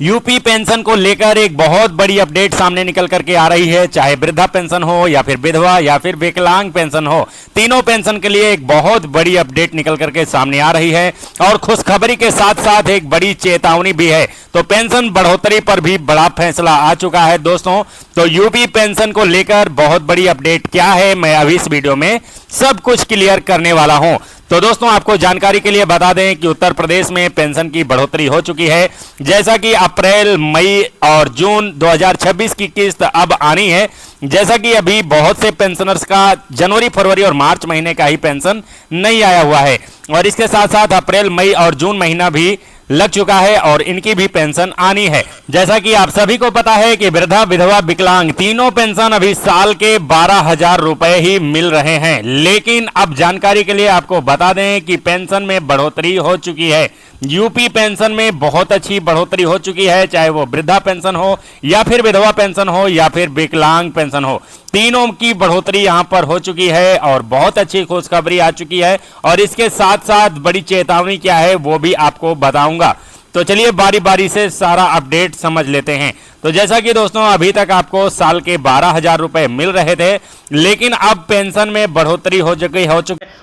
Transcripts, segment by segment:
UP pension को लेकर एक बहुत बड़ी अपडेट सामने निकल करके आ रही है। चाहे वृद्धा पेंशन हो या फिर विधवा या फिर विकलांग पेंशन हो, तीनों पेंशन के लिए एक बहुत बड़ी अपडेट निकल करके सामने आ रही है और खुशखबरी के साथ साथ एक बड़ी चेतावनी भी है। तो पेंशन बढ़ोतरी पर भी बड़ा फैसला आ चुका है दोस्तों। तो यूपी पेंशन को लेकर बहुत बड़ी अपडेट क्या है, मैं अभी इस वीडियो में सब कुछ क्लियर करने वाला हूं। तो दोस्तों आपको जानकारी के लिए बता दें कि उत्तर प्रदेश में पेंशन की बढ़ोतरी हो चुकी है। जैसा कि अप्रैल, मई और जून 2026 की किस्त अब आनी है। जैसा कि अभी बहुत से पेंशनर्स का जनवरी, फरवरी और मार्च महीने का ही पेंशन नहीं आया हुआ है और इसके साथ साथ अप्रैल, मई और जून महीना भी लग चुका है और इनकी भी पेंशन आनी है। जैसा कि आप सभी को पता है कि वृद्धा, विधवा, विकलांग तीनों पेंशन अभी साल के 12,000 रुपए ही मिल रहे हैं। लेकिन अब जानकारी के लिए आपको बता दें कि पेंशन में बढ़ोतरी हो चुकी है। यूपी पेंशन में बहुत अच्छी बढ़ोतरी हो चुकी है, चाहे वो वृद्धा पेंशन हो या फिर विधवा पेंशन हो या फिर विकलांग पेंशन हो, तीनों की बढ़ोतरी यहां पर हो चुकी है और बहुत अच्छी खुशखबरी आ चुकी है। और इसके साथ साथ बड़ी चेतावनी क्या है वो भी आपको बताऊंगा। तो चलिए बारी बारी से सारा अपडेट समझ लेते हैं। तो जैसा कि दोस्तों अभी तक आपको साल के 12,000 रुपए मिल रहे थे, लेकिन अब पेंशन में बढ़ोतरी हो चुकी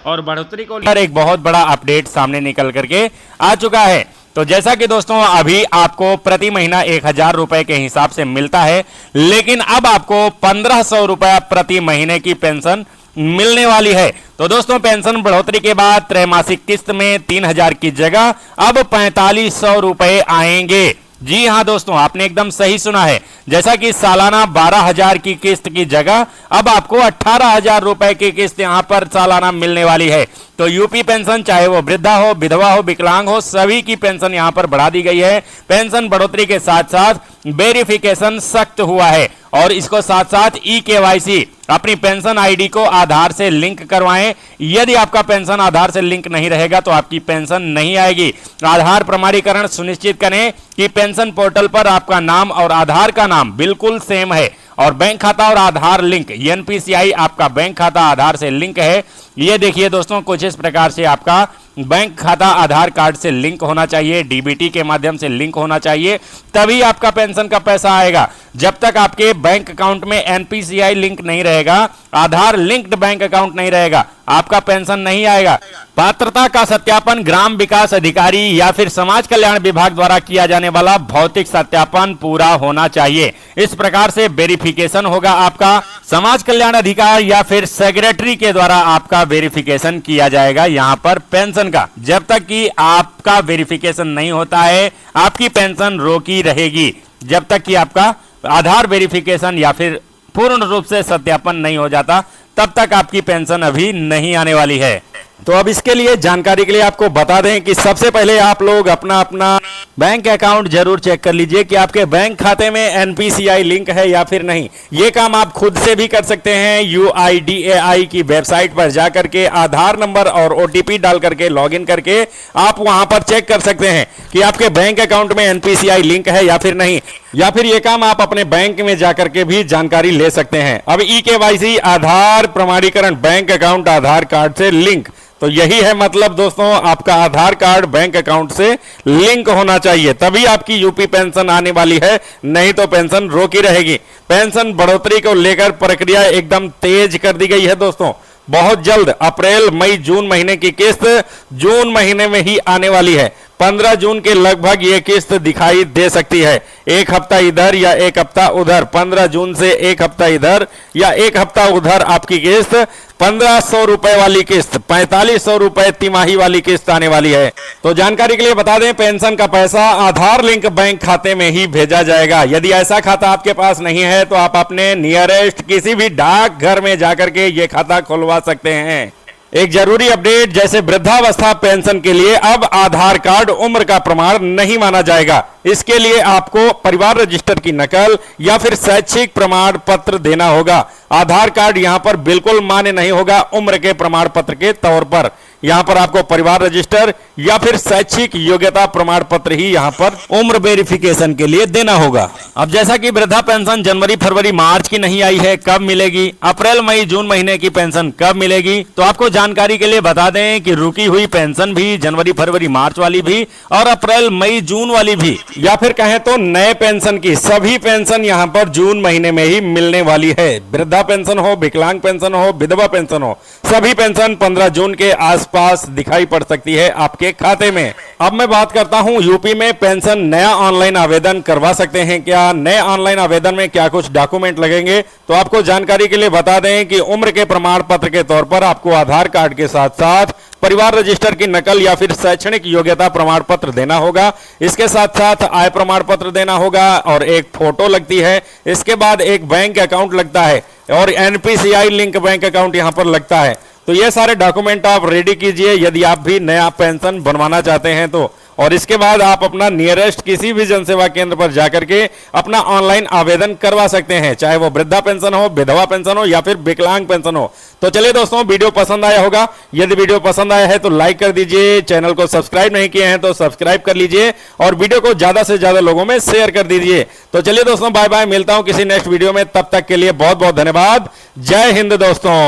और बढ़ोतरी को लेकर एक बहुत बड़ा अपडेट सामने निकल करके आ चुका है। तो जैसा कि दोस्तों अभी आपको प्रति महीना 1,000 रुपए के हिसाब से मिलता है, लेकिन अब आपको 1,500 रुपया प्रति महीने की पेंशन मिलने वाली है। तो दोस्तों पेंशन बढ़ोतरी के बाद त्रैमासिक किस्त में 3,000 की जगह अब 4,500 रुपए आएंगे। जी हां दोस्तों, आपने एकदम सही सुना है। जैसा कि सालाना 12,000 की किस्त की जगह अब आपको 18,000 रुपए की किस्त यहां पर सालाना मिलने वाली है। तो यूपी पेंशन चाहे वो वृद्धा हो, विधवा हो, विकलांग हो, सभी की पेंशन यहां पर बढ़ा दी गई है। पेंशन बढ़ोतरी के साथ साथ वेरिफिकेशन सख्त हुआ है और इसको साथ साथ ई-केवाईसी, अपनी पेंशन आईडी को आधार से लिंक करवाएं। यदि आपका पेंशन आधार से लिंक नहीं रहेगा तो आपकी पेंशन नहीं आएगी। आधार प्रमाणीकरण सुनिश्चित करें कि पेंशन पोर्टल पर आपका नाम और आधार का नाम बिल्कुल सेम है और बैंक खाता और आधार लिंक, एनपीसीआई आपका बैंक खाता आधार से लिंक है। ये देखिए दोस्तों, कुछ इस प्रकार से आपका बैंक खाता आधार कार्ड से लिंक होना चाहिए, डीबीटी के माध्यम से लिंक होना चाहिए, तभी आपका पेंशन का पैसा आएगा। जब तक आपके बैंक अकाउंट में एनपीसीआई लिंक नहीं रहेगा, आधार लिंक्ड बैंक अकाउंट नहीं रहेगा, आपका पेंशन नहीं आएगा। पात्रता का सत्यापन ग्राम विकास अधिकारी या फिर समाज कल्याण विभाग द्वारा किया जाने वाला भौतिक सत्यापन पूरा होना चाहिए। इस प्रकार से वेरिफिकेशन होगा आपका। समाज कल्याण अधिकारी या फिर सेक्रेटरी के द्वारा आपका वेरिफिकेशन किया जाएगा यहां पर पेंशन का। जब तक कि आपका वेरिफिकेशन नहीं होता है, आपकी पेंशन रोकी रहेगी। जब तक कि आपका आधार वेरिफिकेशन या फिर पूर्ण रूप से सत्यापन नहीं हो जाता, तब तक आपकी पेंशन अभी नहीं आने वाली है। तो अब इसके लिए जानकारी के लिए आपको बता दें कि सबसे पहले आप लोग अपना अपना बैंक अकाउंट जरूर चेक कर लीजिए कि आपके बैंक खाते में एनपीसीआई लिंक है या फिर नहीं। ये काम आप खुद से भी कर सकते हैं। यूआईडीएआई की वेबसाइट पर जाकर के आधार नंबर और ओटीपी डाल करके लॉगिन करके आप वहां पर चेक कर सकते हैं कि आपके बैंक अकाउंट में एनपीसीआई लिंक है या फिर नहीं। या फिर ये काम आप अपने बैंक में जाकर के भी जानकारी ले सकते हैं। अब ई-केवाईसी, आधार प्रमाणीकरण, बैंक अकाउंट आधार कार्ड से लिंक, तो यही है मतलब दोस्तों, आपका आधार कार्ड बैंक अकाउंट से लिंक होना चाहिए, तभी आपकी यूपी पेंशन आने वाली है, नहीं तो पेंशन रोकी रहेगी। पेंशन बढ़ोतरी को लेकर प्रक्रिया एकदम तेज कर दी गई है दोस्तों। बहुत जल्द अप्रैल, मई, जून महीने की किस्त जून महीने में ही आने वाली है। 15 जून के लगभग ये किस्त दिखाई दे सकती है। एक हफ्ता इधर या एक हफ्ता उधर, 15 जून से एक हफ्ता इधर या एक हफ्ता उधर आपकी किस्त 1,500 रुपए वाली किस्त, 4,500 रुपए तिमाही वाली किस्त आने वाली है। तो जानकारी के लिए बता दें, पेंशन का पैसा आधार लिंक बैंक खाते में ही भेजा जाएगा। यदि ऐसा खाता आपके पास नहीं है तो आप अपने नियरेस्ट किसी भी डाक घर में जाकर के ये खाता खुलवा सकते हैं। एक जरूरी अपडेट, जैसे वृद्धावस्था पेंशन के लिए अब आधार कार्ड उम्र का प्रमाण नहीं माना जाएगा। इसके लिए आपको परिवार रजिस्टर की नकल या फिर शैक्षिक प्रमाण पत्र देना होगा। आधार कार्ड यहां पर बिल्कुल मान्य नहीं होगा उम्र के प्रमाण पत्र के तौर पर। यहां पर आपको परिवार रजिस्टर या फिर शैक्षिक योग्यता प्रमाण पत्र ही यहां पर उम्र वेरिफिकेशन के लिए देना होगा। अब जैसा कि वृद्धा पेंशन जनवरी, फरवरी, मार्च की नहीं आई है, कब मिलेगी? अप्रैल, मई, जून महीने की पेंशन कब मिलेगी? तो आपको जानकारी के लिए बता दें कि रुकी हुई पेंशन भी जनवरी, फरवरी, मार्च वाली भी और अप्रैल, मई, जून वाली भी या फिर कहें तो नए पेंशन की सभी पेंशन यहां पर जून महीने में ही मिलने वाली है। वृद्धा पेंशन हो, विकलांग पेंशन हो, विधवा पेंशन हो, सभी पेंशन 15 जून के आसपास दिखाई पड़ सकती है आपके खाते में। अब मैं बात करता हूं यूपी में पेंशन नया ऑनलाइन आवेदन करवा सकते हैं क्या? नए ऑनलाइन आवेदन में क्या कुछ डॉक्यूमेंट लगेंगे, तो आपको जानकारी के लिए बता दें कि उम्र के प्रमाण पत्र के तौर पर आपको आधार कार्ड के साथ साथ परिवार रजिस्टर की नकल या फिर शैक्षणिक योग्यता प्रमाण पत्र देना होगा। इसके साथ साथ आय प्रमाण पत्र देना होगा और एक फोटो लगती है। इसके बाद एक बैंक अकाउंट लगता है और एनपीसीआई लिंक बैंक अकाउंट यहां पर लगता है। तो ये सारे डॉक्यूमेंट आप रेडी कीजिए यदि आप भी नया पेंशन बनवाना चाहते हैं तो। और इसके बाद आप अपना नियरेस्ट किसी भी जनसेवा केंद्र पर जाकर के अपना ऑनलाइन आवेदन करवा सकते हैं, चाहे वो वृद्धा पेंशन हो, विधवा पेंशन हो या फिर विकलांग पेंशन हो। तो चलिए दोस्तों, वीडियो पसंद आया होगा। यदि वीडियो पसंद आया है तो लाइक कर दीजिए, चैनल को सब्सक्राइब नहीं किए हैं तो सब्सक्राइब कर लीजिए और वीडियो को ज्यादा से ज्यादा लोगों में शेयर कर दीजिए। तो चलिए दोस्तों, बाय बाय, मिलता हूं किसी नेक्स्ट वीडियो में। तब तक के लिए बहुत बहुत धन्यवाद। जय हिंद दोस्तों।